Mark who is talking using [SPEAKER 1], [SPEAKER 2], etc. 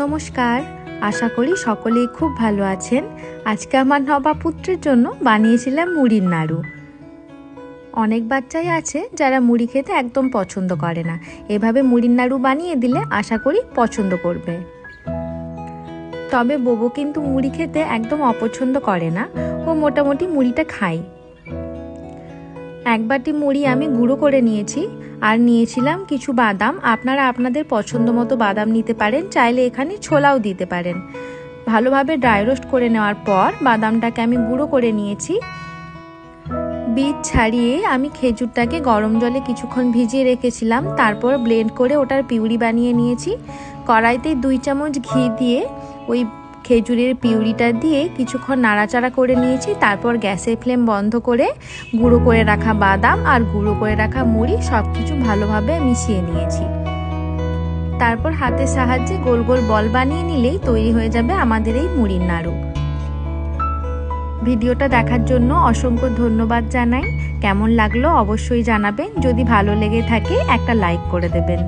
[SPEAKER 1] নমস্কার, আশা করি সকলেই খুব ভালো আছেন। আজকে আমার নবাপুত্রের জন্য বানিয়েছিলাম মুড়ির নাড়ু। অনেক বাচ্চাই আছে যারা মুড়ি খেতে একদম পছন্দ করে না। এভাবে মুড়ির নাড়ু বানিয়ে দিলে আশা করি পছন্দ করবে। তবে বোবো কিন্তু মুড়ি খেতে একদম অপছন্দ করে না, ও মোটামুটি মুড়িটা খায়। এক বাটি মুড়ি আমি গুঁড়ো করে নিয়েছি, আর নিয়েছিলাম কিছু বাদাম। আপনারা আপনাদের পছন্দ মতো বাদাম নিতে পারেন, চাইলে এখানে ছোলাও দিতে পারেন। ভালোভাবে ড্রাই রোস্ট করে নেওয়ার পর বাদামটাকে আমি গুঁড়ো করে নিয়েছি। বীজ ছাড়িয়ে আমি খেজুরটাকে গরম জলে কিছুক্ষণ ভিজিয়ে রেখেছিলাম, তারপর ব্লেন্ড করে ওটার পিউরি বানিয়ে নিয়েছি। কড়াইতে 2 চামচ ঘি দিয়ে ওই খেজুরের পিউরিটা দিয়ে কিছুক্ষণ নাড়াচাড়া করে নিয়েছি। তারপর গ্যাসের ফ্লেম বন্ধ করে গুঁড়ো করে রাখা বাদাম আর গুঁড়ো করে রাখা মুড়ি সব কিছু ভালোভাবে মিশিয়ে নিয়েছি। তারপর হাতের সাহায্যে গোল গোল বল বানিয়ে নিলেই তৈরি হয়ে যাবে আমাদের এই মুড়ির নাড়ু। ভিডিওটা দেখার জন্য অসংখ্য ধন্যবাদ জানাই। কেমন লাগলো অবশ্যই জানাবেন। যদি ভালো লেগে থাকে একটা লাইক করে দেবেন।